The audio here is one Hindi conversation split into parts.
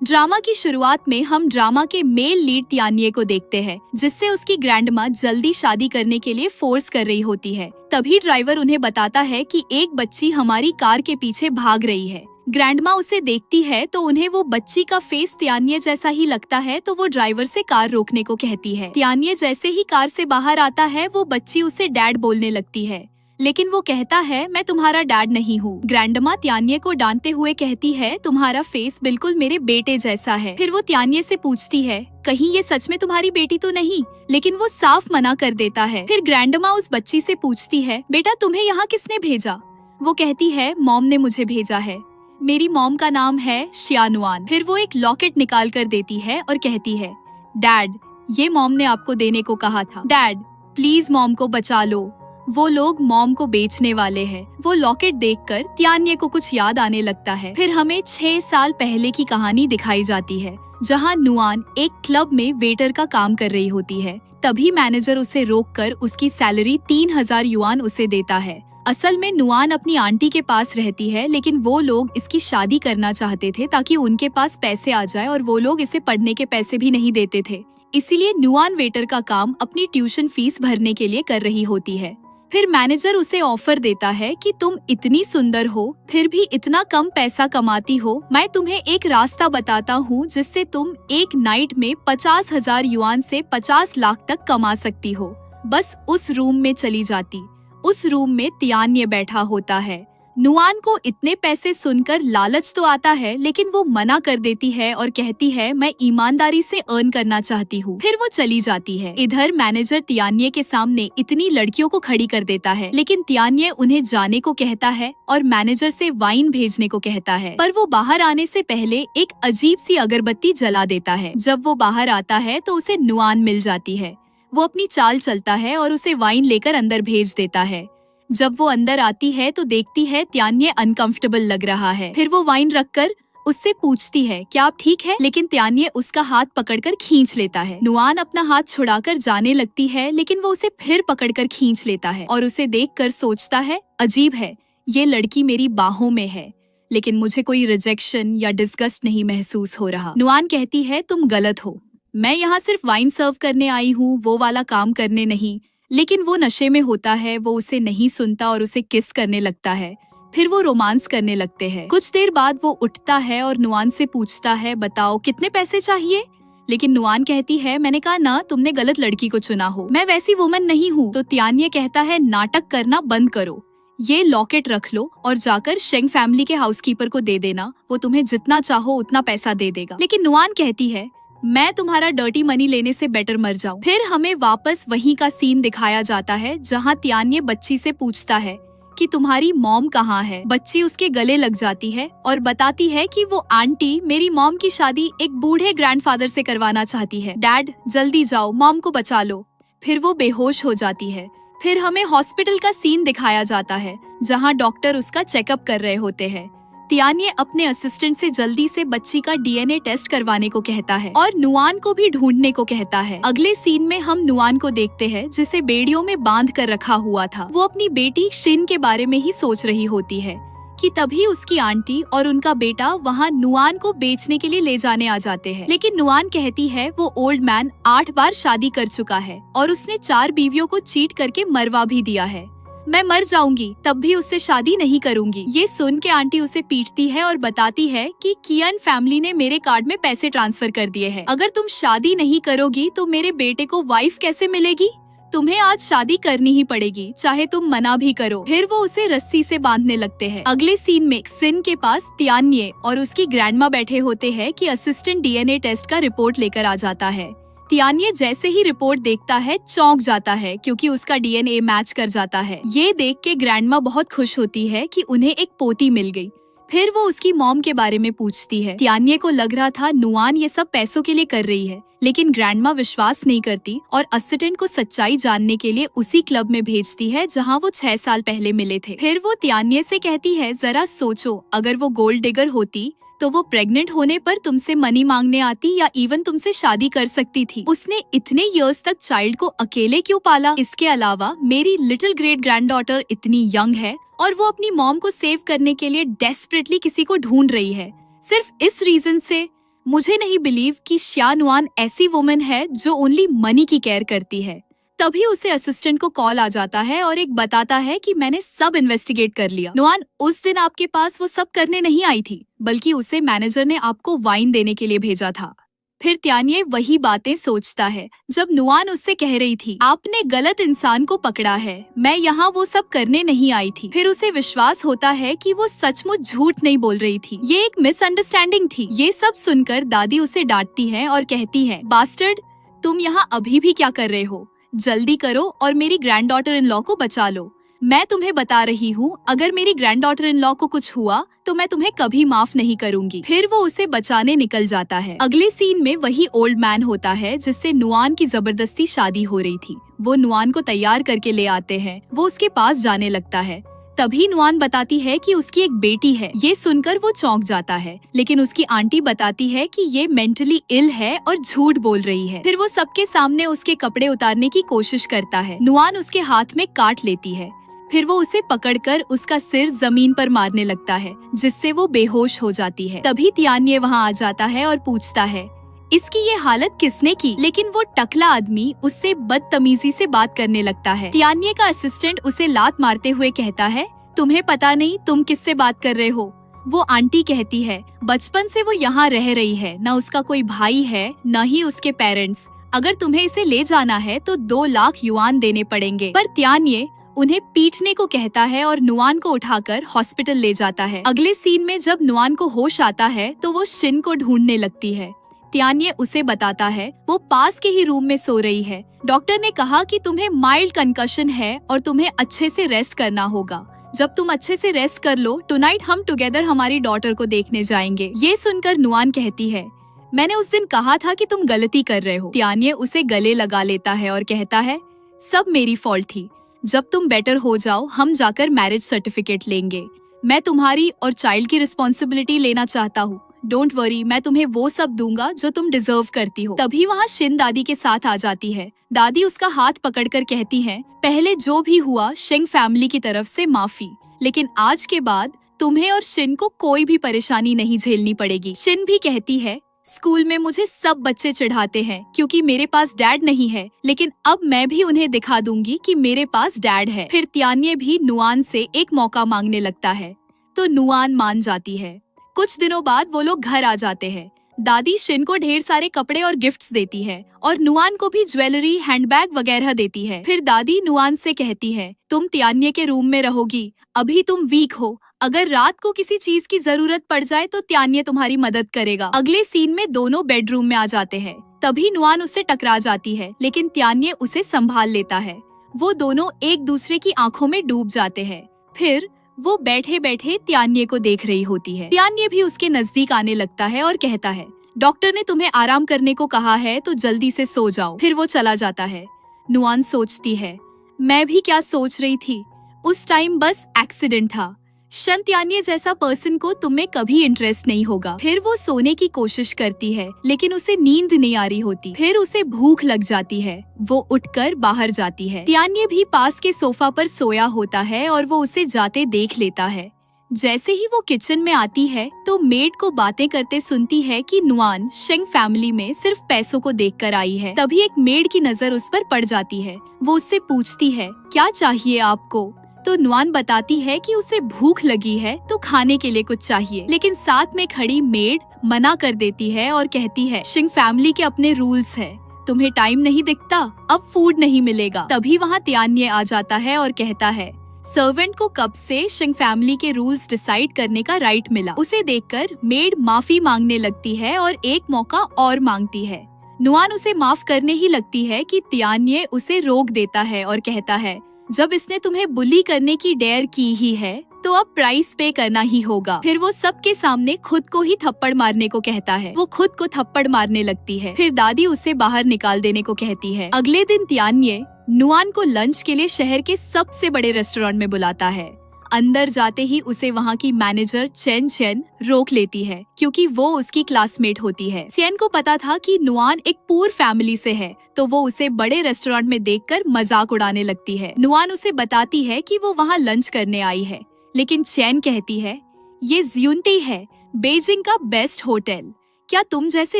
ड्रामा की शुरुआत में हम ड्रामा के मेल लीड तियान्ये को देखते हैं, जिससे उसकी ग्रैंडमा जल्दी शादी करने के लिए फोर्स कर रही होती है। तभी ड्राइवर उन्हें बताता है कि एक बच्ची हमारी कार के पीछे भाग रही है। ग्रैंडमा उसे देखती है तो उन्हें वो बच्ची का फेस तियान्ये जैसा ही लगता है, तो वो ड्राइवर से कार रोकने को कहती है। तियान्ये जैसे ही कार से बाहर आता है, वो बच्ची उसे डैड बोलने लगती है, लेकिन वो कहता है मैं तुम्हारा डैड नहीं हूँ। ग्रैंडमा तियान्ये को डांटते हुए कहती है तुम्हारा फेस बिल्कुल मेरे बेटे जैसा है। फिर वो तियान्ये से पूछती है कहीं ये सच में तुम्हारी बेटी तो नहीं, लेकिन वो साफ मना कर देता है। फिर ग्रैंडमा उस बच्ची से पूछती है बेटा तुम्हें यहाँ किसने भेजा? वो कहती है मॉम ने मुझे भेजा है, मेरी मॉम का नाम है शियानुआन। फिर वो एक लॉकेट निकाल कर देती है और कहती है डैड ये मॉम ने आपको देने को कहा था, डैड प्लीज मॉम को बचा लो, वो लोग मॉम को बेचने वाले हैं। वो लॉकेट देखकर तियान्ये को कुछ याद आने लगता है। फिर हमें 6 साल पहले की कहानी दिखाई जाती है, जहां नुआन एक क्लब में वेटर का काम कर रही होती है। तभी मैनेजर उसे रोककर उसकी सैलरी 3000 युआन उसे देता है। असल में नुआन अपनी आंटी के पास रहती है, लेकिन वो लोग इसकी शादी करना चाहते थे ताकि उनके पास पैसे आ जाए, और वो लोग इसे पढ़ने के पैसे भी नहीं देते थे। इसीलिए नुआन वेटर का काम अपनी ट्यूशन फीस भरने के लिए कर रही होती है। फिर मैनेजर उसे ऑफर देता है कि तुम इतनी सुंदर हो फिर भी इतना कम पैसा कमाती हो, मैं तुम्हें एक रास्ता बताता हूँ जिससे तुम एक नाइट में 50,000 युआन से 50 लाख तक कमा सकती हो। बस उस रूम में चली जाती। उस रूम में तियान्ये बैठा होता है। नुआन को इतने पैसे सुनकर लालच तो आता है, लेकिन वो मना कर देती है और कहती है मैं ईमानदारी से अर्न करना चाहती हूँ। फिर वो चली जाती है। इधर मैनेजर तियान्ये के सामने इतनी लड़कियों को खड़ी कर देता है, लेकिन तियान्ये उन्हें जाने को कहता है और मैनेजर से वाइन भेजने को कहता है, पर वो बाहर आने से पहले एक अजीब सी अगरबत्ती जला देता है। जब वो बाहर आता है तो उसे नुआन मिल जाती है। वो अपनी चाल चलता है और उसे वाइन लेकर अंदर भेज देता है। जब वो अंदर आती है तो देखती है तियान्ये अनकंफर्टेबल लग रहा है। फिर वो वाइन रखकर उससे पूछती है क्या आप ठीक है, लेकिन तियान्ये उसका हाथ पकड़कर खींच लेता है। नुआन अपना हाथ छुड़ाकर जाने लगती है, लेकिन वो उसे फिर पकड़कर खींच लेता है और उसे देखकर सोचता है अजीब है, ये लड़की मेरी बाहों में है, लेकिन मुझे कोई रिजेक्शन या डिस्गस्ट नहीं महसूस हो रहा। नुआन कहती है तुम गलत हो, मैं यहाँ सिर्फ वाइन सर्व करने आई हूँ, वो वाला काम करने नहीं। लेकिन वो नशे में होता है, वो उसे नहीं सुनता और उसे किस करने लगता है। फिर वो रोमांस करने लगते हैं। कुछ देर बाद वो उठता है और नुआन से पूछता है बताओ कितने पैसे चाहिए? लेकिन नुआन कहती है मैंने कहा ना तुमने गलत लड़की को चुना हो, मैं वैसी वुमन नहीं हूँ। तो तियान्ये कहता है नाटक करना बंद करो, ये लॉकेट रख लो और जाकर शेंग फैमिली के हाउसकीपर को दे देना, वो तुम्हें जितना चाहो उतना पैसा दे देगा। लेकिन नुआन कहती है मैं तुम्हारा डर्टी मनी लेने से बेटर मर जाऊं। फिर हमें वापस वहीं का सीन दिखाया जाता है, जहां तियान्ये बच्ची से पूछता है कि तुम्हारी मॉम कहाँ है। बच्ची उसके गले लग जाती है और बताती है कि वो आंटी मेरी मॉम की शादी एक बूढ़े ग्रैंडफादर से करवाना चाहती है, डैड जल्दी जाओ मॉम को बचा लो। फिर वो बेहोश हो जाती है। फिर हमें हॉस्पिटल का सीन दिखाया जाता है, जहाँ डॉक्टर उसका चेकअप कर रहे होते हैं। तियान्ये अपने असिस्टेंट से जल्दी से बच्ची का डीएनए टेस्ट करवाने को कहता है और नुआन को भी ढूंढने को कहता है। अगले सीन में हम नुआन को देखते हैं, जिसे बेड़ियों में बांध कर रखा हुआ था। वो अपनी बेटी शिन के बारे में ही सोच रही होती है कि तभी उसकी आंटी और उनका बेटा वहाँ नुआन को बेचने के लिए ले जाने आ जाते हैं। लेकिन नुआन कहती है वो ओल्ड मैन 8 बार शादी कर चुका है और उसने 4 बीवियों को चीट करके मरवा भी दिया है, मैं मर जाऊंगी तब भी उससे शादी नहीं करूंगी। ये सुन के आंटी उसे पीटती है और बताती है कि कियन फैमिली ने मेरे कार्ड में पैसे ट्रांसफर कर दिए हैं, अगर तुम शादी नहीं करोगी तो मेरे बेटे को वाइफ कैसे मिलेगी? तुम्हें आज शादी करनी ही पड़ेगी, चाहे तुम मना भी करो। फिर वो उसे रस्सी से बांधने लगते हैं। अगले सीन में सिन के पास तियान्ये और उसकी ग्रैंडमा बैठे होते हैं कि असिस्टेंट डीएनए टेस्ट का रिपोर्ट लेकर आ जाता है। तियान्ये जैसे ही रिपोर्ट देखता है चौंक जाता है, क्योंकि उसका डीएनए मैच कर जाता है। ये देख के ग्रैंडमा बहुत खुश होती है कि उन्हें एक पोती मिल गई। फिर वो उसकी मॉम के बारे में पूछती है। तियान्ये को लग रहा था नुआन ये सब पैसों के लिए कर रही है, लेकिन ग्रैंडमा विश्वास नहीं करती और असिस्टेंट को सच्चाई जानने के लिए उसी क्लब में भेजती है जहाँ वो 6 साल पहले मिले थे। फिर वो तियान्ये से कहती है जरा सोचो, अगर वो गोल्ड डिगर होती तो वो प्रेग्नेंट होने पर तुमसे मनी मांगने आती या इवन तुमसे शादी कर सकती थी। उसने इतने इयर्स तक चाइल्ड को अकेले क्यों पाला? इसके अलावा मेरी लिटिल ग्रेट ग्रैंडडॉटर इतनी यंग है और वो अपनी मॉम को सेव करने के लिए डेस्परेटली किसी को ढूंढ रही है। सिर्फ इस रीजन से मुझे नहीं बिलीव कि शिया नुआन ऐसी वुमन है जो ओनली मनी की केयर करती है। तभी उसे असिस्टेंट को कॉल आ जाता है और एक बताता है कि मैंने सब इन्वेस्टिगेट कर लिया। नुआन उस दिन आपके पास वो सब करने नहीं आई थी, बल्कि उसे मैनेजर ने आपको वाइन देने के लिए भेजा था। फिर त्यान्ये वही बातें सोचता है जब नुआन उससे कह रही थी, आपने गलत इंसान को पकड़ा है, मैं यहाँ वो सब करने नहीं आई थी। फिर उसे विश्वास होता है कि वो सचमुच झूठ नहीं बोल रही थी, ये एक मिसअंडरस्टैंडिंग थी। ये सब सुनकर दादी उसे डांटती है और कहती है, बास्टर्ड, तुम यहाँ अभी भी क्या कर रहे हो? जल्दी करो और मेरी ग्रैंड डॉटर इन लॉ को बचा लो। मैं तुम्हें बता रही हूँ, अगर मेरी ग्रैंड डॉटर इन लॉ को कुछ हुआ तो मैं तुम्हें कभी माफ नहीं करूंगी। फिर वो उसे बचाने निकल जाता है। अगले सीन में वही ओल्ड मैन होता है जिससे नुआन की जबरदस्ती शादी हो रही थी। वो नुआन को तैयार करके ले आते हैं। वो उसके पास जाने लगता है। तभी नुआन बताती है कि उसकी एक बेटी है। ये सुनकर वो चौंक जाता है, लेकिन उसकी आंटी बताती है कि ये मेंटली इल है और झूठ बोल रही है। फिर वो सबके सामने उसके कपड़े उतारने की कोशिश करता है। नुआन उसके हाथ में काट लेती है। फिर वो उसे पकड़कर उसका सिर जमीन पर मारने लगता है, जिससे वो बेहोश हो जाती है। तभी त्यान्ये वहाँ आ जाता है और पूछता है, इसकी ये हालत किसने की? लेकिन वो टकला आदमी उससे बदतमीजी से बात करने लगता है। त्यान्ये का असिस्टेंट उसे लात मारते हुए कहता है, तुम्हें पता नहीं तुम किससे बात कर रहे हो? वो आंटी कहती है, बचपन से वो यहाँ रह रही है, न उसका कोई भाई है न ही उसके पेरेंट्स। अगर तुम्हें इसे ले जाना है तो 2 लाख युआन देने पड़ेंगे। पर त्यान्ये उन्हें पीटने को कहता है और नुआन को उठाकर हॉस्पिटल ले जाता है। अगले सीन में जब नुआन को होश आता है तो वो शिन को ढूंढने लगती है। त्यान्ये उसे बताता है वो पास के ही रूम में सो रही है। डॉक्टर ने कहा कि तुम्हें माइल्ड कंकशन है और तुम्हें अच्छे से रेस्ट करना होगा। जब तुम अच्छे से रेस्ट कर लो, टुनाइट हम टुगेदर हमारी डॉटर को देखने जाएंगे। ये सुनकर नुआन कहती है, मैंने उस दिन कहा था कि तुम गलती कर रहे हो। त्यान्ये उसे गले लगा लेता है और कहता है, सब मेरी फॉल्ट थी। जब तुम बेटर हो जाओ हम जाकर मैरिज सर्टिफिकेट लेंगे। मैं तुम्हारी और चाइल्ड की रिस्पॉन्सिबिलिटी लेना चाहता हूँ। डोंट वरी, मैं तुम्हें वो सब दूंगा जो तुम डिजर्व करती हो। तभी वहाँ शिन दादी के साथ आ जाती है। दादी उसका हाथ पकड़कर कहती है, पहले जो भी हुआ शेंग फैमिली की तरफ से माफी, लेकिन आज के बाद तुम्हें और शिन को कोई भी परेशानी नहीं झेलनी पड़ेगी। शिन भी कहती है, स्कूल में मुझे सब बच्चे चिढ़ाते हैं क्योंकि मेरे पास डैड नहीं है, लेकिन अब मैं भी उन्हें दिखा दूंगी कि मेरे पास डैड है। फिर त्यान्ये भी नुआन से एक मौका मांगने लगता है तो नुआन मान जाती है। कुछ दिनों बाद वो लोग घर आ जाते हैं। दादी शिन को ढेर सारे कपड़े और गिफ्ट्स देती है और नुआन को भी ज्वेलरी, हैंडबैग वगैरह देती है। फिर दादी नुआन से कहती है, तुम त्यान्ये के रूम में रहोगी, अभी तुम वीक हो, अगर रात को किसी चीज की जरूरत पड़ जाए तो त्यान्ये तुम्हारी मदद करेगा। अगले सीन में दोनों बेडरूम में आ जाते हैं। तभी नुआन उससे टकरा जाती है, लेकिन त्यान्ये उसे संभाल लेता है। वो दोनों एक दूसरे की आंखों में डूब जाते हैं। फिर वो बैठे बैठे त्यान्ये को देख रही होती है। त्यान्ये भी उसके नजदीक आने लगता है और कहता है, डॉक्टर ने तुम्हें आराम करने को कहा है तो जल्दी से सो जाओ। फिर वो चला जाता है। नुआन सोचती है, मैं भी क्या सोच रही थी, उस टाइम बस एक्सीडेंट था। शन त्यान्ये जैसा पर्सन को तुम्हें कभी इंटरेस्ट नहीं होगा। फिर वो सोने की कोशिश करती है, लेकिन उसे नींद नहीं आ रही होती। फिर उसे भूख लग जाती है। वो उठकर बाहर जाती है। त्यान्ये भी पास के सोफा पर सोया होता है और वो उसे जाते देख लेता है। जैसे ही वो किचन में आती है तो मेड को बातें करते सुनती है कि नुआन शेंग फैमिली में सिर्फ पैसों को देखकर आई है। तभी एक मेड की नजर उस पर पड़ जाती है। वो उससे पूछती है, क्या चाहिए आपको? तो नुआन बताती है कि उसे भूख लगी है तो खाने के लिए कुछ चाहिए, लेकिन साथ में खड़ी मेड मना कर देती है और कहती है, शेंग फैमिली के अपने रूल्स है, तुम्हें टाइम नहीं दिखता, अब फूड नहीं मिलेगा। तभी वहाँ त्यान्ये आ जाता है और कहता है, सर्वेंट को कब से शेंग फैमिली के रूल्स डिसाइड करने का राइट मिला। उसे देखकर मेड माफी मांगने लगती है और एक मौका और मांगती है। नुआन उसे माफ करने ही लगती है कि त्यान्ये उसे रोक देता है और कहता है, जब इसने तुम्हें बुली करने की डेयर की ही है तो अब प्राइस पे करना ही होगा। फिर वो सबके सामने खुद को ही थप्पड़ मारने को कहता है। वो खुद को थप्पड़ मारने लगती है। फिर दादी उसे बाहर निकाल देने को कहती है। अगले दिन त्यान्ये नुआन को लंच के लिए शहर के सबसे बड़े रेस्टोरेंट में बुलाता है। अंदर जाते ही उसे वहाँ की मैनेजर चेन चेन रोक लेती है क्योंकि वो उसकी क्लासमेट होती है। चेन को पता था कि नुआन एक पूर फैमिली से है, तो वो उसे बड़े रेस्टोरेंट में देखकर मजाक उड़ाने लगती है। नुआन उसे बताती है कि वो वहाँ लंच करने आई है, लेकिन चेन कहती है, ये ज्यूनते है, बीजिंग का बेस्ट होटल, क्या तुम जैसे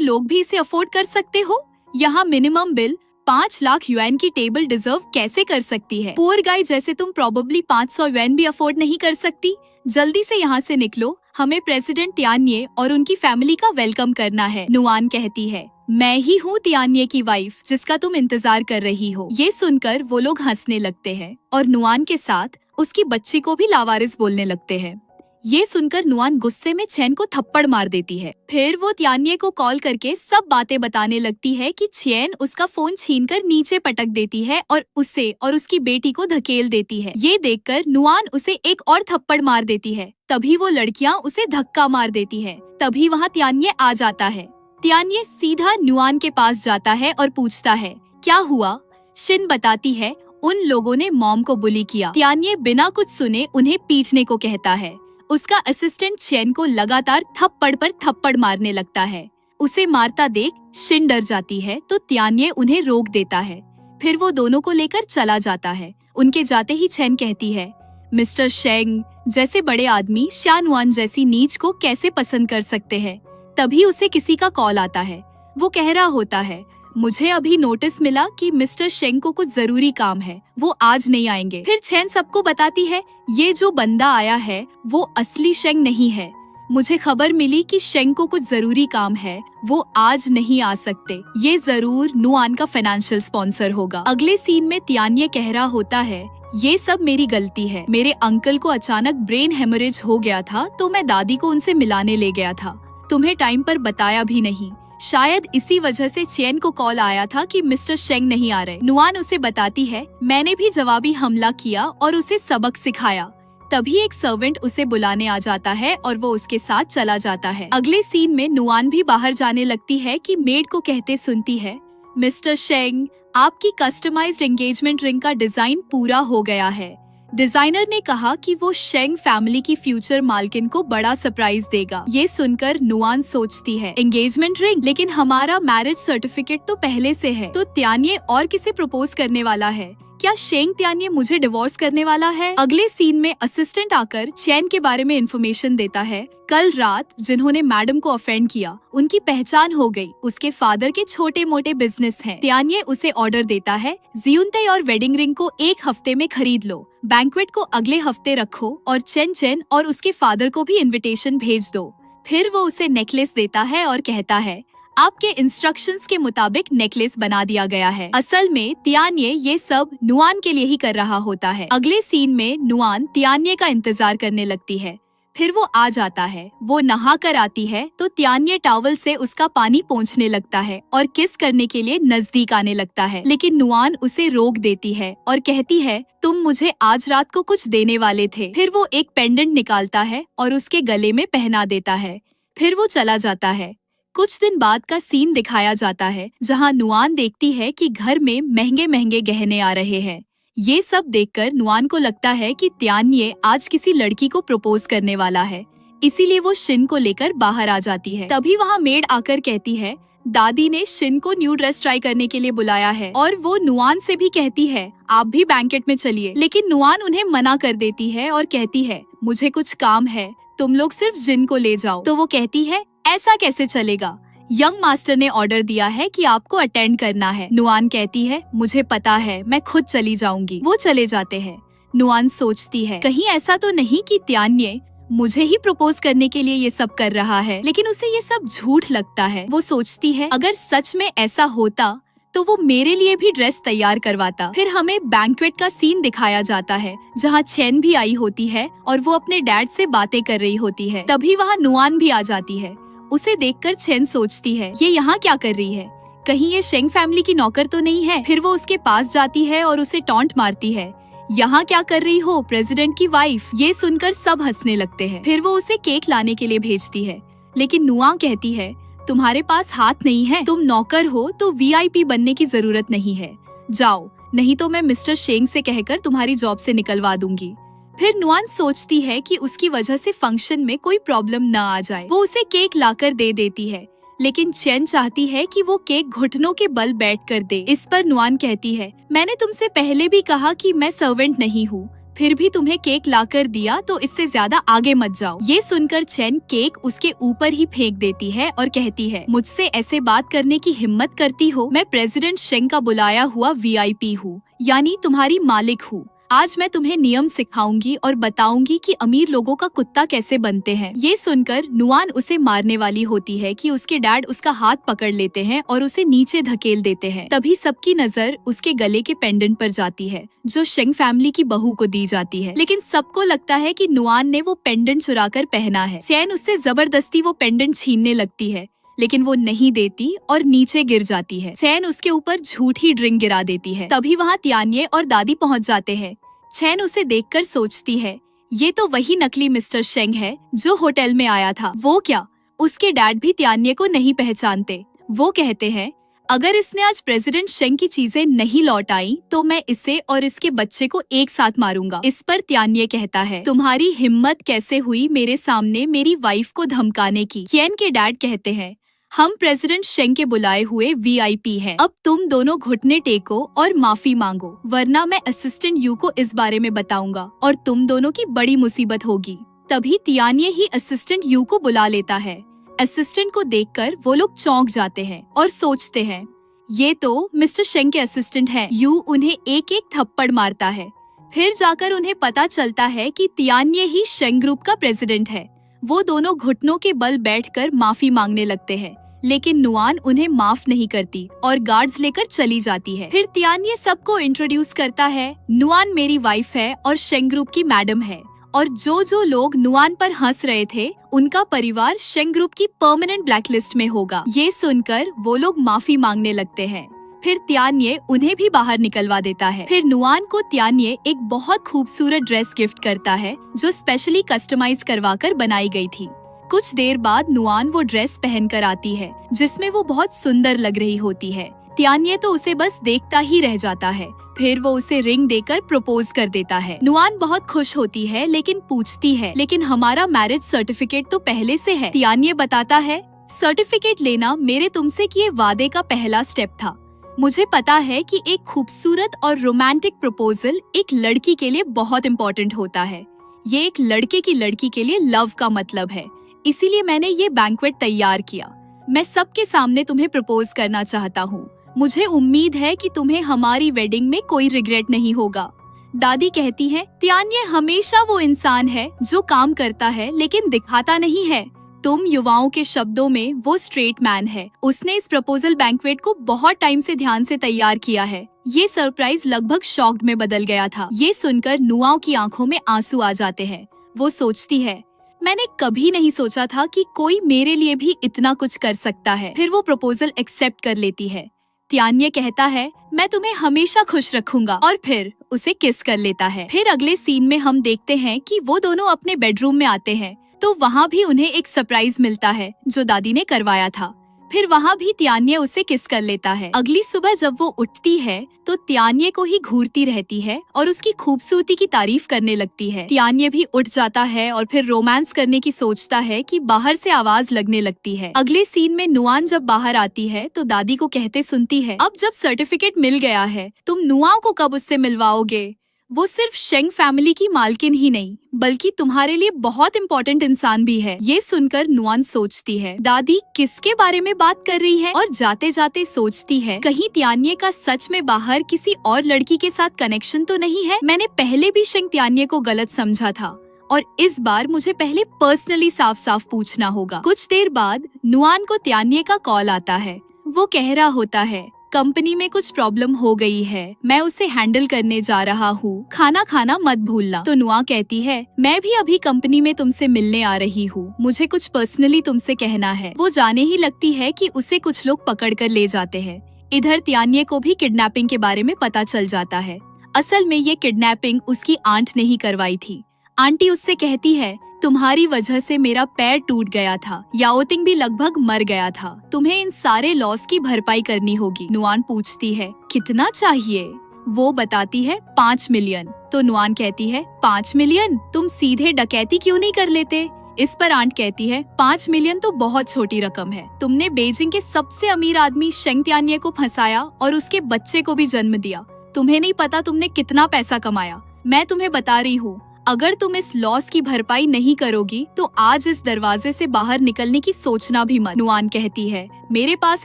लोग भी इसे अफोर्ड कर सकते हो? यहाँ मिनिमम बिल 5 लाख युएन की टेबल डिजर्व कैसे कर सकती है? पुअर गाय जैसे तुम प्रोबेबली 500 युएन भी अफोर्ड नहीं कर सकती। जल्दी से यहाँ से निकलो, हमें प्रेसिडेंट तियान्ये और उनकी फैमिली का वेलकम करना है। नुआन कहती है, मैं ही हूँ तियान्ये की वाइफ जिसका तुम इंतजार कर रही हो। ये सुनकर वो लोग हंसने लगते हैं और नुआन के साथ उसकी बच्ची को भी लावारिस बोलने लगते हैं। ये सुनकर नुआन गुस्से में चैन को थप्पड़ मार देती है। फिर वो तियान्ये को कॉल करके सब बातें बताने लगती है कि चैन उसका फोन छीनकर नीचे पटक देती है और उसे और उसकी बेटी को धकेल देती है। ये देखकर नुआन उसे एक और थप्पड़ मार देती है। तभी वो लड़कियां उसे धक्का मार देती है। तभी वहाँ तियान्ये आ जाता है। तियान्ये सीधा नुआन के पास जाता है और पूछता है, क्या हुआ? शिन बताती है, उन लोगों ने मॉम को बुली किया। तियान्ये बिना कुछ सुने उन्हें पीटने को कहता है। उसका असिस्टेंट चैन को लगातार थप्पड़ पर थप्पड़ मारने लगता है। उसे मारता देख शिन डर जाती है तो तियान्ये उन्हें रोक देता है। फिर वो दोनों को लेकर चला जाता है। उनके जाते ही चैन कहती है, मिस्टर शेंग जैसे बड़े आदमी शानुआन जैसी नीच को कैसे पसंद कर सकते हैं? तभी उसे किसी का कॉल आता है। वो कह रहा होता है, मुझे अभी नोटिस मिला कि मिस्टर शेंग को कुछ जरूरी काम है, वो आज नहीं आएंगे। फिर चैन सबको बताती है, ये जो बंदा आया है वो असली शेंग नहीं है। मुझे खबर मिली कि शेंग को कुछ जरूरी काम है, वो आज नहीं आ सकते। ये जरूर नुआन का फाइनेंशियल स्पॉन्सर होगा। अगले सीन में तियान्ये कह रहा होता है, ये सब मेरी गलती है। मेरे अंकल को अचानक ब्रेन हेमरेज हो गया था तो मैं दादी को उनसे मिलाने ले गया था। तुम्हें टाइम पर बताया भी नहीं। शायद इसी वजह से चैन को कॉल आया था कि मिस्टर शेंग नहीं आ रहे। नुआन उसे बताती है, मैंने भी जवाबी हमला किया और उसे सबक सिखाया। तभी एक सर्वेंट उसे बुलाने आ जाता है और वो उसके साथ चला जाता है। अगले सीन में नुआन भी बाहर जाने लगती है कि मेड को कहते सुनती है, मिस्टर शेंग आपकी कस्टमाइज्ड एंगेजमेंट रिंग का डिजाइन पूरा हो गया है। डिजाइनर ने कहा कि वो शेंग फैमिली की फ्यूचर मालकिन को बड़ा सरप्राइज देगा। ये सुनकर नुआन सोचती है, एंगेजमेंट रिंग, लेकिन हमारा मैरिज सर्टिफिकेट तो पहले से है। तो तियान्ये और किसे प्रपोज करने वाला है? क्या शेंग तियान्ये मुझे डिवोर्स करने वाला है? अगले सीन में असिस्टेंट आकर चैन के बारे में इंफॉर्मेशन देता है। कल रात जिन्होंने मैडम को ऑफेंड किया उनकी पहचान हो गई। उसके फादर के छोटे मोटे बिजनेस हैं। तियान्ये उसे ऑर्डर देता है, जियुनते और वेडिंग रिंग को 1 हफ्ते में खरीद लो, बैंक्वेट को अगले हफ्ते रखो और चेन और उसके फादर को भी इनविटेशन भेज दो। फिर वो उसे नेकलेस देता है और कहता है, आपके इंस्ट्रक्शंस के मुताबिक नेकलेस बना दिया गया है। असल में तियान्ये ये सब नुआन के लिए ही कर रहा होता है। अगले सीन में नुआन तियान्ये का इंतजार करने लगती है। फिर वो आ जाता है। वो नहा कर आती है तो तियान्ये टॉवल से उसका पानी पोंछने लगता है और किस करने के लिए नजदीक आने लगता है, लेकिन नुआन उसे रोक देती है और कहती है, तुम मुझे आज रात को कुछ देने वाले थे। फिर वो एक पेंडेंट निकालता है और उसके गले में पहना देता है। फिर वो चला जाता है। कुछ दिन बाद का सीन दिखाया जाता है जहाँ नुआन देखती है कि घर में महंगे महंगे गहने आ रहे हैं। ये सब देखकर नुआन को लगता है कि तियान्ये आज किसी लड़की को प्रपोज करने वाला है, इसीलिए वो शिन को लेकर बाहर आ जाती है। तभी वहाँ मेड आकर कहती है, दादी ने शिन को न्यू ड्रेस ट्राई करने के लिए बुलाया है और वो नुआन से भी कहती है, आप भी बैंकेट में चलिए, लेकिन नुआन उन्हें मना कर देती है और कहती है, मुझे कुछ काम है, तुम लोग सिर्फ जिन को ले जाओ। तो वो कहती है, ऐसा कैसे चलेगा? यंग मास्टर ने ऑर्डर दिया है कि आपको अटेंड करना है। नुआन कहती है, मुझे पता है, मैं खुद चली जाऊंगी। वो चले जाते हैं। नुआन सोचती है, कहीं ऐसा तो नहीं कि तियान्ये मुझे ही प्रपोज करने के लिए ये सब कर रहा है, लेकिन उसे ये सब झूठ लगता है। वो सोचती है, अगर सच में ऐसा होता तो वो मेरे लिए भी ड्रेस तैयार करवाता। फिर हमें बैंक्वेट का सीन दिखाया जाता है जहाँ चैन भी आई होती है और वो अपने डैड से बातें कर रही होती है। तभी वहाँ नुआन भी आ जाती है। उसे देखकर चैन सोचती है, ये यहाँ क्या कर रही है? कहीं ये शेंग फैमिली की नौकर तो नहीं है? फिर वो उसके पास जाती है और उसे टॉन्ट मारती है, यहाँ क्या कर रही हो, प्रेसिडेंट की वाइफ? ये सुनकर सब हंसने लगते हैं। फिर वो उसे केक लाने के लिए भेजती है, लेकिन नुआन कहती है, तुम्हारे पास हाथ नहीं है, तुम नौकर हो तो वीआईपी बनने की जरूरत नहीं है, जाओ, नहीं तो मैं मिस्टर शेंग से कहकर तुम्हारी जॉब से निकलवा दूंगी। फिर नुआन सोचती है कि उसकी वजह से फंक्शन में कोई प्रॉब्लम न आ जाए। वो उसे केक लाकर दे देती है, लेकिन चैन चाहती है कि वो केक घुटनों के बल बैठ कर दे। इस पर नुआन कहती है, मैंने तुमसे पहले भी कहा कि मैं सर्वेंट नहीं हूँ, फिर भी तुम्हें केक लाकर दिया तो इससे ज्यादा आगे मत जाओ। ये सुनकर चेन केक उसके ऊपर ही फेंक देती है और कहती है, मुझसे ऐसे बात करने की हिम्मत करती हो? मैं प्रेसिडेंट शेंग का बुलाया हुआ VIP हूँ, यानी तुम्हारी मालिक हूँ। आज मैं तुम्हें नियम सिखाऊंगी और बताऊंगी कि अमीर लोगों का कुत्ता कैसे बनते हैं। ये सुनकर नुआन उसे मारने वाली होती है कि उसके डैड उसका हाथ पकड़ लेते हैं और उसे नीचे धकेल देते हैं। तभी सबकी नजर उसके गले के पेंडेंट पर जाती है जो शेंग फैमिली की बहू को दी जाती है, लेकिन सबको लगता है कि नुआन ने वो पेंडेंट चुरा कर पहना है। चेन उससे जबरदस्ती वो पेंडेंट छीनने लगती है, लेकिन वो नहीं देती और नीचे गिर जाती है। चैन उसके ऊपर झूठी ड्रिंक गिरा देती है। तभी वहाँ तियान्ये और दादी पहुँच जाते हैं। चैन उसे देखकर सोचती है, ये तो वही नकली मिस्टर शेंग है जो होटल में आया था। वो क्या, उसके डैड भी तियान्ये को नहीं पहचानते। वो कहते हैं, अगर इसने आज प्रेसिडेंट शेंग की चीजें नहीं लौटाई तो मैं इसे और इसके बच्चे को एक साथ मारूंगा। इस पर तियान्ये कहता है, तुम्हारी हिम्मत कैसे हुई मेरे सामने मेरी वाइफ को धमकाने की? चैन के डैड कहते हैं, हम प्रेसिडेंट शेंग के बुलाए हुए VIP हैं। अब तुम दोनों घुटने टेको और माफी मांगो, वरना मैं असिस्टेंट यू को इस बारे में बताऊंगा और तुम दोनों की बड़ी मुसीबत होगी। तभी तियान्ये ही असिस्टेंट यू को बुला लेता है। असिस्टेंट को देखकर वो लोग चौंक जाते हैं और सोचते हैं, ये तो मिस्टर शेंग के असिस्टेंट हैं। यू उन्हें एक एक थप्पड़ मारता है। फिर जाकर उन्हें पता चलता है कि तियान्ये ही शेंग ग्रुप का प्रेसिडेंट है। वो दोनों घुटनों के बल बैठकर माफी मांगने लगते हैं, लेकिन नुआन उन्हें माफ नहीं करती और गार्ड्स लेकर चली जाती है। फिर तियान्ये सबको इंट्रोड्यूस करता है, नुआन मेरी वाइफ है और शेंग ग्रुप की मैडम है। और जो लोग नुआन पर हंस रहे थे उनका परिवार शेंग ग्रुप की परमानेंट ब्लैकलिस्ट में होगा। ये सुनकर वो लोग माफी मांगने लगते हैं। फिर तियान्ये उन्हें भी बाहर निकलवा देता है। फिर नुआन को तियान्ये एक बहुत खूबसूरत ड्रेस गिफ्ट करता है जो स्पेशली कस्टमाइज करवाकर बनाई गई थी। कुछ देर बाद नुआन वो ड्रेस पहनकर आती है जिसमें वो बहुत सुंदर लग रही होती है। तियान्ये तो उसे बस देखता ही रह जाता है। फिर वो उसे रिंग देकर प्रपोज कर देता है। नुआन बहुत खुश होती है लेकिन पूछती है, लेकिन हमारा मैरिज सर्टिफिकेट तो पहले से है। तियान्ये बताता है, सर्टिफिकेट लेना मेरे तुमसे किए वादे का पहला स्टेप था। मुझे पता है कि एक खूबसूरत और रोमांटिक प्रपोजल एक लड़की के लिए बहुत इम्पोर्टेंट होता है। ये एक लड़के की लड़की के लिए लव का मतलब है, इसीलिए मैंने ये बैंक्वेट तैयार किया। मैं सबके सामने तुम्हें प्रपोज करना चाहता हूँ। मुझे उम्मीद है कि तुम्हें हमारी वेडिंग में कोई रिग्रेट नहीं होगा। दादी कहती है, तियान्ये हमेशा वो इंसान है जो काम करता है लेकिन दिखाता नहीं है। तुम युवाओं के शब्दों में वो स्ट्रेट मैन है। उसने इस प्रपोजल बैंक्वेट को बहुत टाइम से ध्यान से तैयार किया है। ये सरप्राइज लगभग शॉक्ड में बदल गया था। ये सुनकर नुआन की आंखों में आंसू आ जाते हैं। वो सोचती है, मैंने कभी नहीं सोचा था कि कोई मेरे लिए भी इतना कुछ कर सकता है। फिर वो प्रपोजल एक्सेप्ट कर लेती है। तियान्ये कहता है, मैं तुम्हें हमेशा खुश रखूंगा और फिर उसे किस कर लेता है। फिर अगले सीन में हम देखते हैं कि वो दोनों अपने बेडरूम में आते हैं तो वहाँ भी उन्हें एक सरप्राइज मिलता है जो दादी ने करवाया था। फिर वहाँ भी तियान्ये उसे किस कर लेता है। अगली सुबह जब वो उठती है तो तियान्ये को ही घूरती रहती है और उसकी खूबसूरती की तारीफ करने लगती है। तियान्ये भी उठ जाता है और फिर रोमांस करने की सोचता है कि बाहर से आवाज लगने लगती है। अगले सीन में नुआन जब बाहर आती है तो दादी को कहते सुनती है, अब जब सर्टिफिकेट मिल गया है तुम नुआन को कब उससे मिलवाओगे? वो सिर्फ शेंग फैमिली की मालकिन ही नहीं बल्कि तुम्हारे लिए बहुत इम्पोर्टेंट इंसान भी है। ये सुनकर नुआन सोचती है, दादी किसके बारे में बात कर रही है? और जाते जाते सोचती है, कहीं तियान्ये का सच में बाहर किसी और लड़की के साथ कनेक्शन तो नहीं है? मैंने पहले भी शेंग तियान्ये को गलत समझा था और इस बार मुझे पहले पर्सनली साफ साफ पूछना होगा। कुछ देर बाद नुआन को तियान्ये का कॉल आता है। वो कह रहा होता है, कंपनी में कुछ प्रॉब्लम हो गई है, मैं उसे हैंडल करने जा रहा हूँ, खाना खाना मत भूलना। तो नुआन कहती है, मैं भी अभी कंपनी में तुमसे मिलने आ रही हूँ, मुझे कुछ पर्सनली तुमसे कहना है। वो जाने ही लगती है कि उसे कुछ लोग पकड़ कर ले जाते हैं। इधर तियान्ये को भी किडनैपिंग के बारे में पता चल जाता है। असल में ये किडनैपिंग उसकी आंट ने ही करवाई थी। आंटी उससे कहती है, तुम्हारी वजह से मेरा पैर टूट गया था, याओटिंग भी लगभग मर गया था, तुम्हें इन सारे लॉस की भरपाई करनी होगी। नुआन पूछती है, कितना चाहिए? वो बताती है 5 मिलियन। तो नुआन कहती है, 5 मिलियन? तुम सीधे डकैती क्यों नहीं कर लेते? इस पर आंट कहती है, 5 मिलियन तो बहुत छोटी रकम है। तुमने बीजिंग के सबसे अमीर आदमी शेंग तियान्ये को फंसाया और उसके बच्चे को भी जन्म दिया। तुम्हें नहीं पता तुमने कितना पैसा कमाया। मैं तुम्हें बता रही हूँ, अगर तुम इस लॉस की भरपाई नहीं करोगी तो आज इस दरवाजे से बाहर निकलने की सोचना भी मत। नुआन कहती है, मेरे पास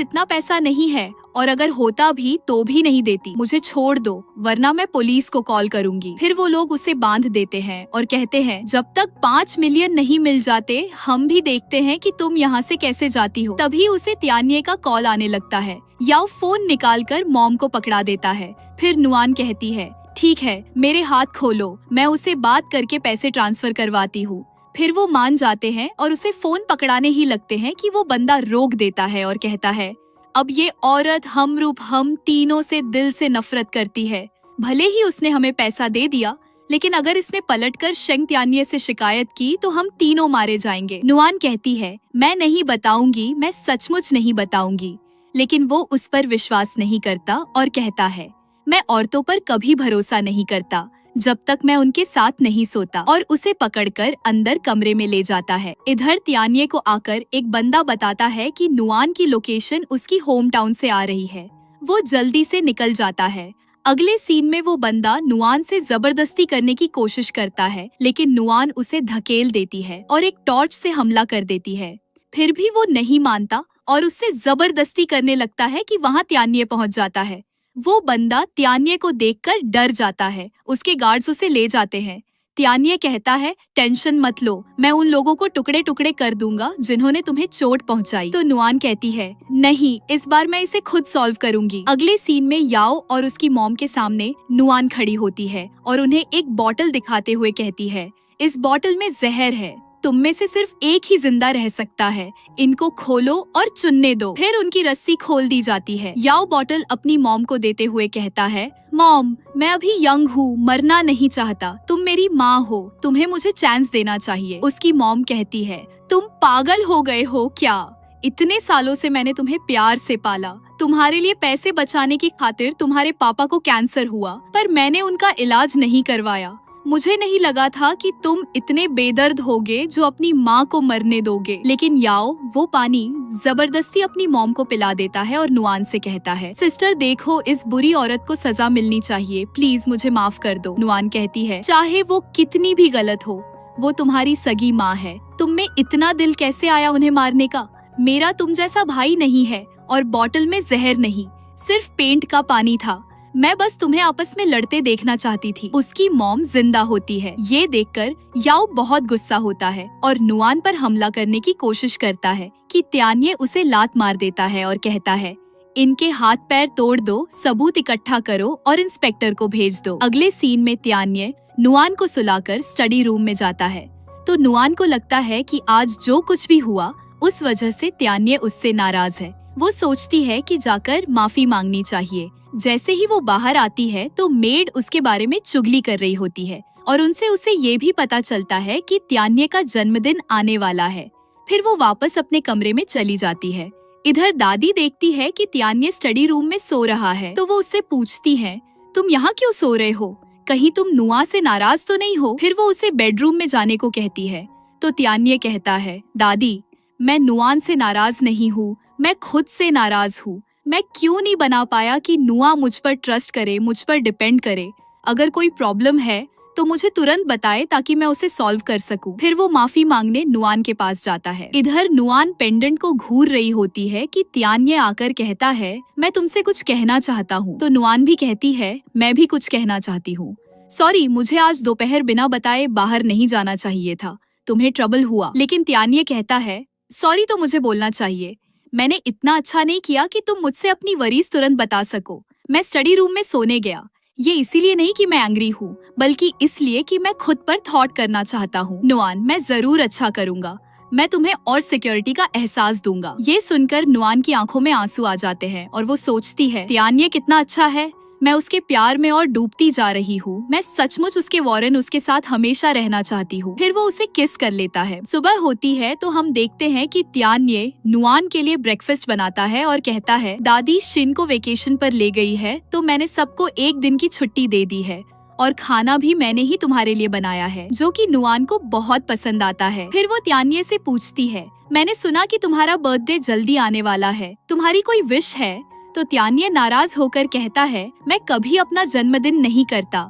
इतना पैसा नहीं है और अगर होता भी तो भी नहीं देती। मुझे छोड़ दो वरना मैं पुलिस को कॉल करूंगी। फिर वो लोग उसे बांध देते हैं और कहते हैं, जब तक 5 मिलियन नहीं मिल जाते हम भी देखते हैं कि तुम यहाँ से कैसे जाती हो। तभी उसे त्यान्ये का कॉल आने लगता है। याओ फोन निकालकर मॉम को पकड़ा देता है। फिर नुआन कहती है, ठीक है मेरे हाथ खोलो, मैं उसे बात करके पैसे ट्रांसफर करवाती हूँ। फिर वो मान जाते हैं और उसे फोन पकड़ाने ही लगते हैं कि वो बंदा रोक देता है और कहता है, अब ये औरत हम तीनों से दिल से नफरत करती है। भले ही उसने हमें पैसा दे दिया, लेकिन अगर इसने पलटकर शेंग त्यान्ये से शिकायत की तो हम तीनों मारे जाएंगे। नुआन कहती है, मैं नहीं बताऊंगी, मैं सचमुच नहीं बताऊंगी। लेकिन वो उस पर विश्वास नहीं करता और कहता है, मैं औरतों पर कभी भरोसा नहीं करता जब तक मैं उनके साथ नहीं सोता, और उसे पकड़कर अंदर कमरे में ले जाता है। इधर त्यान्ये को आकर एक बंदा बताता है कि नुआन की लोकेशन उसकी होम टाउन से आ रही है। वो जल्दी से निकल जाता है। अगले सीन में वो बंदा नुआन से जबरदस्ती करने की कोशिश करता है, लेकिन नुआन उसे धकेल देती है और एक टॉर्च से हमला कर देती है। फिर भी वो नहीं मानता और उससे जबरदस्ती करने लगता है कि वहाँ त्यान्ये पहुँच जाता है। वो बंदा त्यान्ये को देखकर डर जाता है। उसके गार्ड्स उसे ले जाते हैं। त्यान्ये कहता है, टेंशन मत लो, मैं उन लोगों को टुकड़े टुकड़े कर दूंगा जिन्होंने तुम्हें चोट पहुंचाई। तो नुआन कहती है, नहीं, इस बार मैं इसे खुद सॉल्व करूंगी। अगले सीन में याओ और उसकी मॉम के सामने नुआन खड़ी होती है और उन्हें एक बॉटल दिखाते हुए कहती है, इस बॉटल में जहर है, तुम में से सिर्फ एक ही जिंदा रह सकता है, इनको खोलो और चुनने दो। फिर उनकी रस्सी खोल दी जाती है। याओ बॉटल अपनी मॉम को देते हुए कहता है, मॉम, मैं अभी यंग हूँ, मरना नहीं चाहता, तुम मेरी माँ हो, तुम्हें मुझे चांस देना चाहिए। उसकी मॉम कहती है, तुम पागल हो गए हो क्या? इतने सालों से मैंने तुम्हें प्यार से पाला, तुम्हारे लिए पैसे बचाने की खातिर तुम्हारे पापा को कैंसर हुआ, पर मैंने उनका इलाज नहीं करवाया। मुझे नहीं लगा था कि तुम इतने बेदर्द होगे जो अपनी माँ को मरने दोगे। लेकिन याओ वो पानी जबरदस्ती अपनी मॉम को पिला देता है और नुआन से कहता है, सिस्टर देखो, इस बुरी औरत को सजा मिलनी चाहिए, प्लीज मुझे माफ कर दो। नुआन कहती है, चाहे वो कितनी भी गलत हो, वो तुम्हारी सगी माँ है, तुम में इतना दिल कैसे आया उन्हें मारने का? मेरा तुम जैसा भाई नहीं है और बॉटल में जहर नहीं, सिर्फ पेंट का पानी था, मैं बस तुम्हें आपस में लड़ते देखना चाहती थी। उसकी मॉम जिंदा होती है। ये देखकर याओ बहुत गुस्सा होता है और नुआन पर हमला करने की कोशिश करता है कि त्यान्ये उसे लात मार देता है और कहता है, इनके हाथ पैर तोड़ दो, सबूत इकट्ठा करो और इंस्पेक्टर को भेज दो। अगले सीन में त्यान्ये नुआन को सुलाकर स्टडी रूम में जाता है तो नुआन को लगता है कि आज जो कुछ भी हुआ उस वजह से त्यान्ये उससे नाराज है। वो सोचती है कि जाकर माफी मांगनी चाहिए। जैसे ही वो बाहर आती है तो मेड उसके बारे में चुगली कर रही होती है और उनसे उसे ये भी पता चलता है कि त्यान्ये का जन्मदिन आने वाला है। फिर वो वापस अपने कमरे में चली जाती है। इधर दादी देखती है कि त्यान्ये स्टडी रूम में सो रहा है तो वो उससे पूछती है, तुम यहाँ क्यों सो रहे हो? कहीं तुम नुआ से नाराज तो नहीं हो? फिर वो उसे बेडरूम में जाने को कहती है तो त्यान्ये कहता है, दादी, मैं नुआन से नाराज नहीं हूँ, मैं खुद से नाराज हूँ। मैं क्यों नहीं बना पाया कि नुआ मुझ पर ट्रस्ट करे, मुझ पर डिपेंड करे। अगर कोई प्रॉब्लम है तो मुझे तुरंत बताए ताकि मैं उसे सॉल्व कर सकूं। फिर वो माफी मांगने नुआन के पास जाता है। इधर नुआन पेंडेंट को घूर रही होती है कि त्यान्ये आकर कहता है, मैं तुमसे कुछ कहना चाहता हूँ। तो नुआन भी कहती है, मैं भी कुछ कहना चाहती हूँ। सॉरी, मुझे आज दोपहर बिना बताए बाहर नहीं जाना चाहिए था, तुम्हें ट्रबल हुआ। लेकिन त्यान्ये कहता है, सॉरी तो मुझे बोलना चाहिए, मैंने इतना अच्छा नहीं किया कि तुम मुझसे अपनी वरीज तुरंत बता सको। मैं स्टडी रूम में सोने गया, ये इसीलिए नहीं कि मैं एंग्री हूँ, बल्कि इसलिए कि मैं खुद पर थॉट करना चाहता हूँ। नुआन, मैं जरूर अच्छा करूँगा, मैं तुम्हें और सिक्योरिटी का एहसास दूंगा। ये सुनकर नुआन की आंखों में आंसू आ जाते हैं और वो सोचती है, त्यान्ये कितना अच्छा है, मैं उसके प्यार में और डूबती जा रही हूँ। मैं सचमुच उसके वॉरेन उसके साथ हमेशा रहना चाहती हूँ। फिर वो उसे किस कर लेता है। सुबह होती है तो हम देखते हैं कि त्यान्ये नुआन के लिए ब्रेकफास्ट बनाता है और कहता है, दादी शिन को वेकेशन पर ले गई है तो मैंने सबको एक दिन की छुट्टी दे दी है और खाना भी मैंने ही तुम्हारे लिए बनाया है, जो कि नुआन को बहुत पसंद आता है। फिर वो त्यान्ये से पूछती है, मैंने सुना कि तुम्हारा बर्थडे जल्दी आने वाला है, तुम्हारी कोई विश है? तो त्यान्ये नाराज होकर कहता है, मैं कभी अपना जन्मदिन नहीं करता,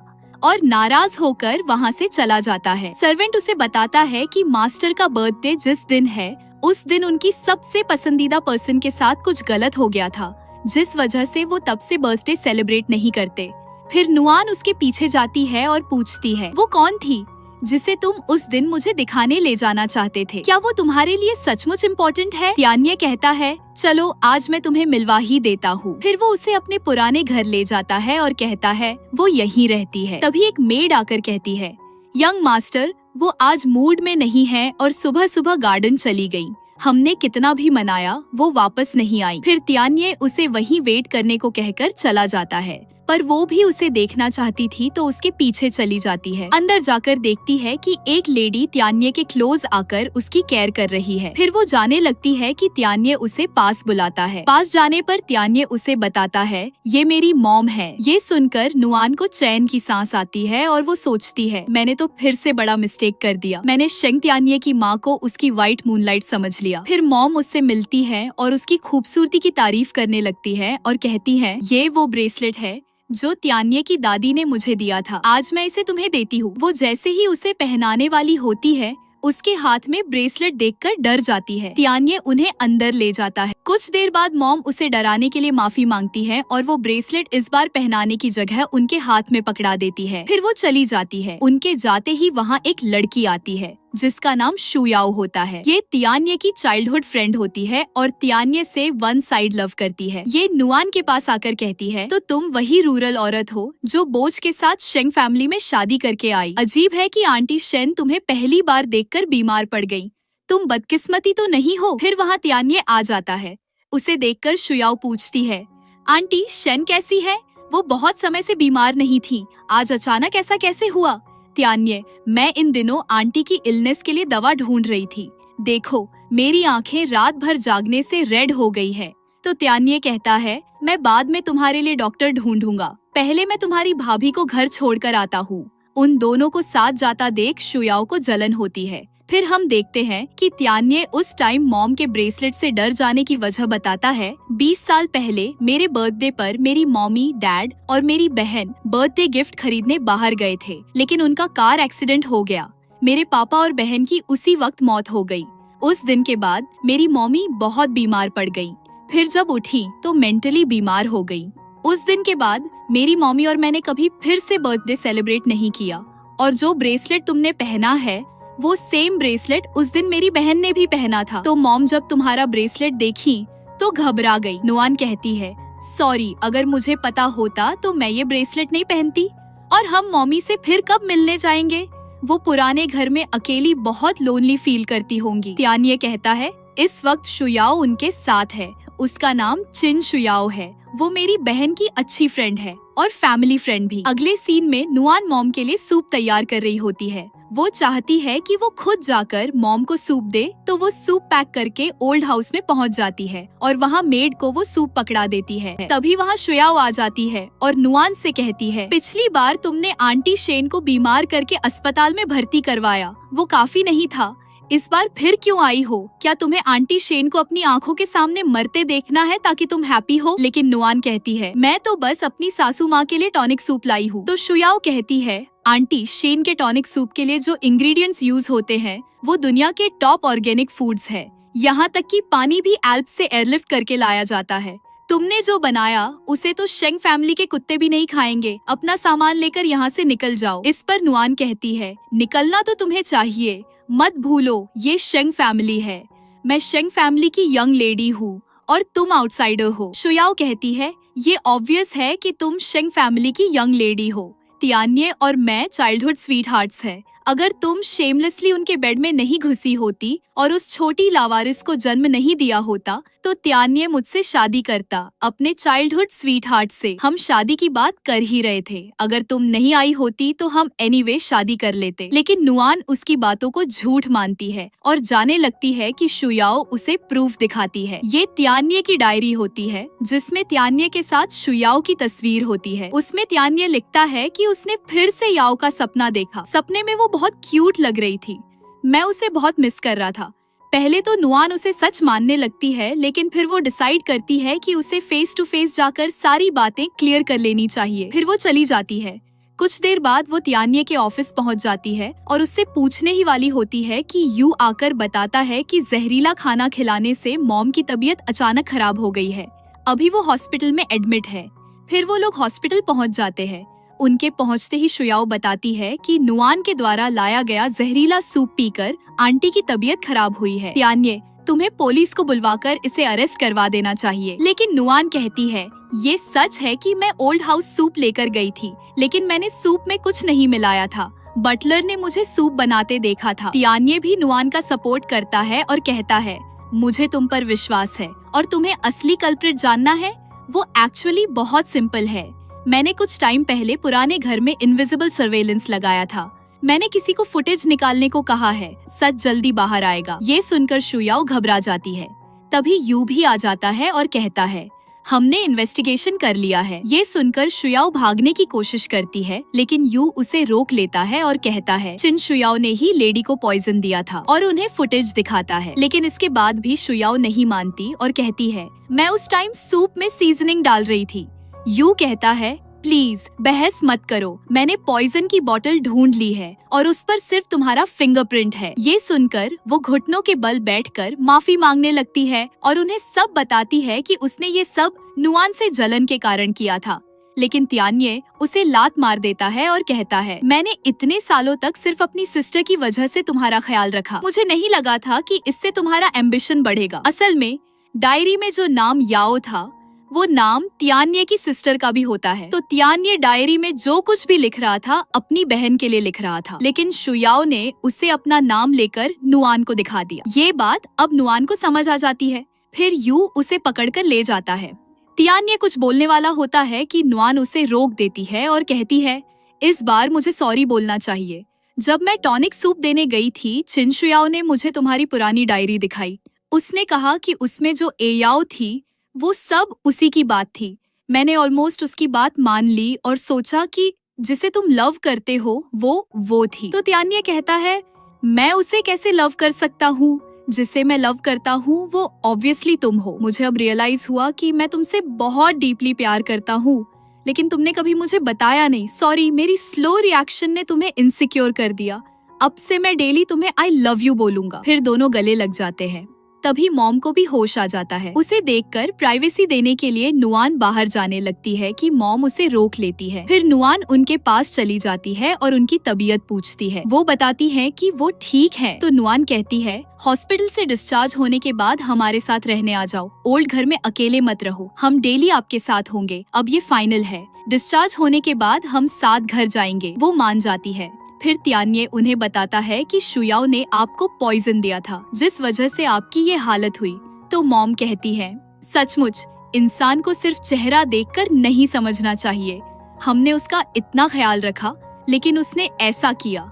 और नाराज होकर वहाँ से चला जाता है। सर्वेंट उसे बताता है कि मास्टर का बर्थडे जिस दिन है उस दिन उनकी सबसे पसंदीदा पर्सन के साथ कुछ गलत हो गया था, जिस वजह से वो तब से बर्थडे सेलिब्रेट नहीं करते। फिर नुआन उसके पीछे जाती है और पूछती है, वो कौन थी जिसे तुम उस दिन मुझे दिखाने ले जाना चाहते थे? क्या वो तुम्हारे लिए सचमुच इम्पोर्टेंट है? त्यान्ये कहता है, चलो आज मैं तुम्हें मिलवा ही देता हूँ। फिर वो उसे अपने पुराने घर ले जाता है और कहता है वो यहीं रहती है। तभी एक मेड आकर कहती है, यंग मास्टर वो आज मूड में नहीं है और सुबह सुबह गार्डन चली गई। हमने कितना भी मनाया वो वापस नहीं आई। फिर त्यान्ये उसे वहीं वेट करने को कहकर चला जाता है, पर वो भी उसे देखना चाहती थी तो उसके पीछे चली जाती है। अंदर जाकर देखती है कि एक लेडी त्यान्ये के क्लोज आकर उसकी केयर कर रही है। फिर वो जाने लगती है कि त्यान्ये उसे पास बुलाता है। पास जाने पर त्यान्ये उसे बताता है, ये मेरी मॉम है। ये सुनकर नुआन को चैन की सांस आती है और वो सोचती है, मैंने तो फिर से बड़ा मिस्टेक कर दिया। मैंने शेंग त्यान्ये की माँ को उसकी व्हाइट मूनलाइट समझ लिया। फिर मॉम उससे मिलती है और उसकी खूबसूरती की तारीफ करने लगती है और कहती है, ये वो ब्रेसलेट है जो त्यान्ये की दादी ने मुझे दिया था, आज मैं इसे तुम्हें देती हूँ। वो जैसे ही उसे पहनाने वाली होती है उसके हाथ में ब्रेसलेट देखकर डर जाती है। त्यान्ये उन्हें अंदर ले जाता है। कुछ देर बाद मॉम उसे डराने के लिए माफी मांगती है और वो ब्रेसलेट इस बार पहनाने की जगह उनके हाथ में पकड़ा देती है। फिर वो चली जाती है। उनके जाते ही वहाँ एक लड़की आती है जिसका नाम शुयाओ होता है। ये त्यान्ये की चाइल्डहुड फ्रेंड होती है और त्यान्ये से वन साइड लव करती है। ये नुआन के पास आकर कहती है, तो तुम वही रूरल औरत हो जो बोझ के साथ शेंग फैमिली में शादी करके आई। अजीब है कि आंटी शेन तुम्हें पहली बार देखकर बीमार पड़ गई। तुम बदकिस्मती तो नहीं हो? फिर वहाँ त्यान्ये आ जाता है। उसे देखकर शुयाओ पूछती है, आंटी शेन कैसी है? वो बहुत समय से बीमार नहीं थी, आज अचानक ऐसा कैसे हुआ? त्यान्ये, मैं इन दिनों आंटी की इलनेस के लिए दवा ढूंढ रही थी। देखो मेरी आंखें रात भर जागने से रेड हो गई है। तो त्यान्ये कहता है, मैं बाद में तुम्हारे लिए डॉक्टर ढूंढूंगा, पहले मैं तुम्हारी भाभी को घर छोड़कर आता हूँ। उन दोनों को साथ जाता देख शुयाओ को जलन होती है। फिर हम देखते हैं कि त्यान्ये उस टाइम मॉम के ब्रेसलेट से डर जाने की वजह बताता है। 20 साल पहले मेरे बर्थडे पर मेरी मॉमी, डैड और मेरी बहन बर्थडे गिफ्ट खरीदने बाहर गए थे, लेकिन उनका कार एक्सीडेंट हो गया। मेरे पापा और बहन की उसी वक्त मौत हो गई। उस दिन के बाद मेरी मॉमी बहुत बीमार पड़ गई। फिर जब उठी तो मेंटली बीमार हो गई। उस दिन के बाद मेरी मॉमी और मैंने कभी फिर से बर्थडे सेलिब्रेट नहीं किया। और जो ब्रेसलेट तुमने पहना है वो सेम ब्रेसलेट उस दिन मेरी बहन ने भी पहना था। तो मॉम जब तुम्हारा ब्रेसलेट देखी तो घबरा गई। नुआन कहती है, सॉरी, अगर मुझे पता होता तो मैं ये ब्रेसलेट नहीं पहनती। और हम मॉमी से फिर कब मिलने जाएंगे? वो पुराने घर में अकेली बहुत लोनली फील करती होंगी। त्यान्ये कहता है, इस वक्त शुयाओ उनके साथ है। उसका नाम चिन शुयाओ है। वो मेरी बहन की अच्छी फ्रेंड है और फैमिली फ्रेंड भी। अगले सीन में नुआन मॉम के लिए सूप तैयार कर रही होती है। वो चाहती है कि वो खुद जाकर मॉम को सूप दे, तो वो सूप पैक करके ओल्ड हाउस में पहुंच जाती है और वहाँ मेड को वो सूप पकड़ा देती है। तभी वहाँ शुयाओ आ जाती है और नुआन से कहती है, पिछली बार तुमने आंटी शेन को बीमार करके अस्पताल में भर्ती करवाया, वो काफी नहीं था। इस बार फिर क्यों आई हो? क्या तुम्हें आंटी शेन को अपनी आंखों के सामने मरते देखना है ताकि तुम हैप्पी हो? लेकिन नुआन कहती है, मैं तो बस अपनी सासू माँ के लिए टॉनिक सूप लाई हूँ। तो शुयाओ कहती है, आंटी शेन के टॉनिक सूप के लिए जो इंग्रेडिएंट्स यूज होते हैं वो दुनिया के टॉप ऑर्गेनिक फूड्स है। यहाँ तक कि पानी भी एल्प्स से एयरलिफ्ट करके लाया जाता है। तुमने जो बनाया उसे तो शेंग फैमिली के कुत्ते भी नहीं खाएंगे। अपना सामान लेकर यहाँ से निकल जाओ। इस पर नुआन कहती है, निकलना तो तुम्हें चाहिए, मत भूलो ये शेंग फैमिली है। मैं शेंग फैमिली की यंग लेडी हूँ और तुम आउटसाइडर हो। शुयाओ कहती है, ये ऑब्वियस है कि तुम शेंग फैमिली की यंग लेडी हो। त्यान्ये और मैं चाइल्डहुड स्वीट हार्ट्स है। अगर तुम शेमलेसली उनके बेड में नहीं घुसी होती और उस छोटी लावारिस को जन्म नहीं दिया होता तो त्यान्ये मुझसे शादी करता, अपने चाइल्डहुड स्वीट हार्ट से। हम शादी की बात कर ही रहे थे। अगर तुम नहीं आई होती तो हम एनीवे शादी कर लेते। लेकिन नुआन उसकी बातों को झूठ मानती है और जाने लगती है कि शुयाओ उसे प्रूफ दिखाती है। ये त्यान्ये की डायरी होती है जिसमें त्यान्ये के साथ शुयाओ की तस्वीर होती है। उसमें त्यान्ये लिखता है कि उसने फिर से याओ का सपना देखा। सपने में वो बहुत क्यूट लग रही थी। मैं उसे बहुत मिस कर रहा था। पहले तो नुआन उसे सच मानने लगती है, लेकिन फिर वो डिसाइड करती है कि उसे फेस टू फेस जाकर सारी बातें क्लियर कर लेनी चाहिए। फिर वो चली जाती है। कुछ देर बाद वो तियान्ये के ऑफिस पहुंच जाती है और उससे पूछने ही वाली होती है कि यू आकर बताता है कि जहरीला खाना खिलाने से मॉम की तबीयत अचानक खराब हो गई है। अभी वो हॉस्पिटल में एडमिट है। फिर वो लोग हॉस्पिटल पहुंच जाते हैं। उनके पहुंचते ही शुयाओ बताती है कि नुआन के द्वारा लाया गया जहरीला सूप पीकर आंटी की तबीयत खराब हुई है। तियान्ये, तुम्हें पुलिस को बुलवाकर इसे अरेस्ट करवा देना चाहिए। लेकिन नुआन कहती है, ये सच है कि मैं ओल्ड हाउस सूप लेकर गई थी, लेकिन मैंने सूप में कुछ नहीं मिलाया था। बटलर ने मुझे सूप बनाते देखा था। तियान्ये भी नुआन का सपोर्ट करता है और कहता है, मुझे तुम पर विश्वास है और तुम्हें असली कल्प्रिट जानना है? वो एक्चुअली बहुत सिंपल है। मैंने कुछ टाइम पहले पुराने घर में इनविजिबल सर्वेलेंस लगाया था। मैंने किसी को फुटेज निकालने को कहा है। सच जल्दी बाहर आएगा। ये सुनकर शुयाओ घबरा जाती है। तभी यू भी आ जाता है और कहता है, हमने इन्वेस्टिगेशन कर लिया है। ये सुनकर शुयाओ भागने की कोशिश करती है, लेकिन यू उसे रोक लेता है और कहता है, चिन शुयाओ ने ही लेडी को पॉइजन दिया था और उन्हें फुटेज दिखाता है। लेकिन इसके बाद भी शुयाओ नहीं मानती और कहती है, मैं उस टाइम सूप में सीजनिंग डाल रही थी। यू कहता है, प्लीज बहस मत करो, मैंने पॉइजन की बोतल ढूंढ ली है और उस पर सिर्फ तुम्हारा फिंगरप्रिंट है। ये सुनकर वो घुटनों के बल बैठकर माफी मांगने लगती है और उन्हें सब बताती है कि उसने ये सब नुआन से जलन के कारण किया था। लेकिन तियान्ये उसे लात मार देता है और कहता है, मैंने इतने सालों तक सिर्फ अपनी सिस्टर की वजह से तुम्हारा ख्याल रखा। मुझे नहीं लगा था कि इससे तुम्हारा एम्बिशन बढ़ेगा। असल में डायरी में जो नाम याओ था, वो नाम तियान्ये की सिस्टर का भी होता है। तो तियान्ये डायरी में जो कुछ भी लिख रहा था अपनी बहन के लिए लिख रहा था, लेकिन शुयाओ ने उसे अपना नाम लेकर नुआन को दिखा दिया। ये बात अब नुआन को समझ आ जाती है। फिर यू उसे पकड़कर ले जाता है। तियान्ये कुछ बोलने वाला होता है कि नुआन उसे रोक देती है और कहती है, इस बार मुझे सॉरी बोलना चाहिए। जब मैं टॉनिक सूप देने गई थी, चिन शुयाओ ने मुझे तुम्हारी पुरानी डायरी दिखाई। उसने कहा कि उसमें जो एयाओ थी वो सब उसी की बात थी। मैंने ऑलमोस्ट उसकी बात मान ली और सोचा कि जिसे तुम लव करते हो वो थी। तो तियान्ये कहता है, मैं उसे कैसे लव कर सकता हूँ? जिसे मैं लव करता हूँ वो ऑब्वियसली तुम हो। मुझे अब रियलाइज हुआ कि मैं तुमसे बहुत डीपली प्यार करता हूँ, लेकिन तुमने कभी मुझे बताया नहीं। सॉरी, मेरी स्लो रिएक्शन ने तुम्हें इनसिक्योर कर दिया। अब से मैं डेली तुम्हें आई लव यू बोलूंगा। फिर दोनों गले लग जाते हैं। तभी मॉम को भी होश आ जाता है। उसे देखकर प्राइवेसी देने के लिए नुआन बाहर जाने लगती है कि मॉम उसे रोक लेती है। फिर नुआन उनके पास चली जाती है और उनकी तबीयत पूछती है। वो बताती है कि वो ठीक है। तो नुआन कहती है, हॉस्पिटल से डिस्चार्ज होने के बाद हमारे साथ रहने आ जाओ। ओल्ड घर में अकेले मत रहो, हम डेली आपके साथ होंगे। अब ये फाइनल है। डिस्चार्ज होने के बाद हम साथ घर जाएंगे। वो मान जाती है। फिर तियान्ये उन्हें बताता है कि शुयाओ ने आपको पॉइजन दिया था, जिस वजह से आपकी ये हालत हुई। तो मॉम कहती है, सचमुच इंसान को सिर्फ चेहरा देखकर नहीं समझना चाहिए। हमने उसका इतना ख्याल रखा, लेकिन उसने ऐसा किया।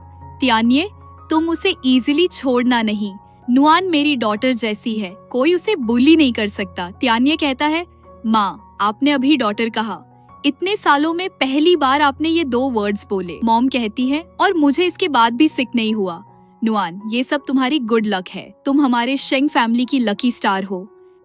तियान्ये, तुम उसे इजीली छोड़ना नहीं। नुआन मेरी डॉटर जैसी है, कोई उसे बुली नहीं कर सकता। तियान्ये कहता है, माँ, आपने अभी डॉटर कहा। इतने सालों में पहली बार आपने ये 2 वर्ड्स बोले। मॉम कहती है, और मुझे इसके बाद भी सिक नहीं हुआ। नुआन, ये सब तुम्हारी गुड लक है। तुम हमारे शेंग फैमिली की लकी स्टार हो।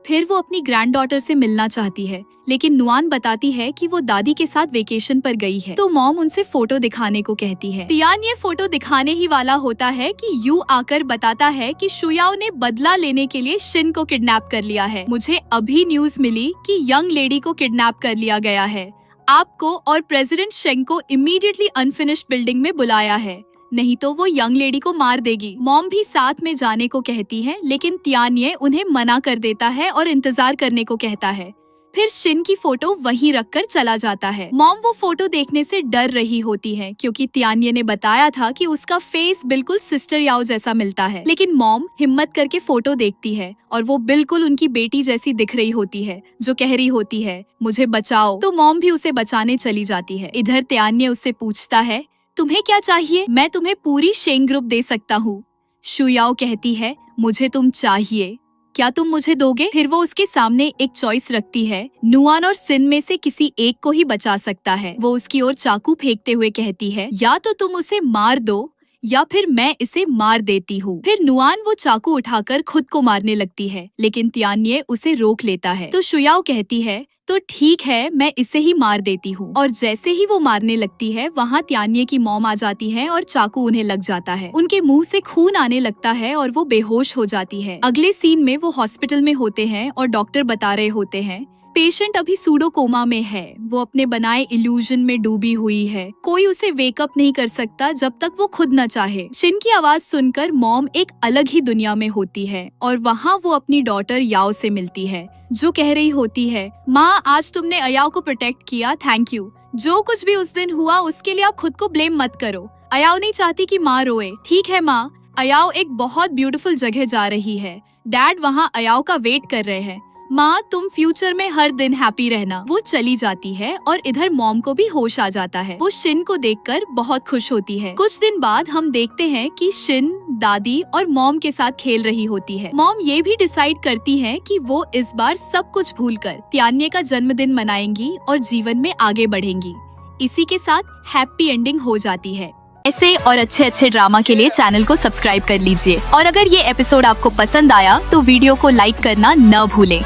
फिर वो अपनी ग्रैंड डॉटर से मिलना चाहती है, लेकिन नुआन बताती है कि वो दादी के साथ वेकेशन पर गई है। तो मॉम उनसे फोटो दिखाने को कहती है। तियान्ये फोटो दिखाने ही वाला होता है कि यू आकर बताता है कि शुयाओ ने बदला लेने के लिए शिन को किडनैप कर लिया है। मुझे अभी न्यूज मिली कि यंग लेडी को किडनैप कर लिया गया है। आपको और प्रेसिडेंट शेंग को इमीडिएटली अनफिनिश्ड बिल्डिंग में बुलाया है, नहीं तो वो यंग लेडी को मार देगी। मॉम भी साथ में जाने को कहती है, लेकिन तियान्ये उन्हें मना कर देता है और इंतजार करने को कहता है। फिर शिन की फोटो वहीं रखकर चला जाता है। मॉम वो फोटो देखने से डर रही होती है, क्योंकि तियान्ये ने बताया था कि उसका फेस बिल्कुल सिस्टर याओ जैसा मिलता है। लेकिन मॉम हिम्मत करके फोटो देखती है और वो बिल्कुल उनकी बेटी जैसी दिख रही होती है, जो कह रही होती है, मुझे बचाओ। तो मॉम भी उसे बचाने चली जाती है। इधर तियान्ये उससे पूछता है, तुम्हें क्या चाहिए? मैं तुम्हें पूरी शेंग ग्रुप दे सकता हूँ। शुयाओ कहती है, मुझे तुम चाहिए, क्या तुम मुझे दोगे? फिर वो उसके सामने एक चॉइस रखती है, नुआन और सिन में से किसी एक को ही बचा सकता है। वो उसकी ओर चाकू फेंकते हुए कहती है, या तो तुम उसे मार दो या फिर मैं इसे मार देती हूँ। फिर नुआन वो चाकू उठाकर खुद को मारने लगती है, लेकिन तियान्ये उसे रोक लेता है। तो शुयाओ कहती है, तो ठीक है, मैं इसे ही मार देती हूँ। और जैसे ही वो मारने लगती है, वहाँ त्यान्ये की मॉम आ जाती है और चाकू उन्हें लग जाता है। उनके मुंह से खून आने लगता है और वो बेहोश हो जाती है। अगले सीन में वो हॉस्पिटल में होते हैं और डॉक्टर बता रहे होते हैं पेशेंट अभी सूडो कोमा में है। वो अपने बनाए इल्यूजन में डूबी हुई है। कोई उसे वेकअप नहीं कर सकता जब तक वो खुद न चाहे। शिन की आवाज सुनकर मॉम एक अलग ही दुनिया में होती है और वहाँ वो अपनी डॉटर याओ से मिलती है, जो कह रही होती है, माँ आज तुमने अयाओ को प्रोटेक्ट किया, थैंक यू। जो कुछ भी उस दिन हुआ उसके लिए आप खुद को ब्लेम मत करो। अयाओ नहीं चाहती कि माँ रोए। ठीक है माँ। अयाओ एक बहुत ब्यूटीफुल जगह जा रही है। डैड वहाँ अयाओ का वेट कर रहे हैं। माँ तुम फ्यूचर में हर दिन हैप्पी रहना। वो चली जाती है और इधर मॉम को भी होश आ जाता है। वो शिन को देखकर बहुत खुश होती है। कुछ दिन बाद हम देखते हैं कि शिन दादी और मॉम के साथ खेल रही होती है। मॉम ये भी डिसाइड करती है कि वो इस बार सब कुछ भूलकर त्यान्ये का जन्मदिन मनाएंगी और जीवन में आगे बढ़ेंगी। इसी के साथ हैप्पी एंडिंग हो जाती है। ऐसे और अच्छे ड्रामा के लिए चैनल को सब्सक्राइब कर लीजिए और अगर ये एपिसोड आपको पसंद आया तो वीडियो को लाइक करना न भूलें।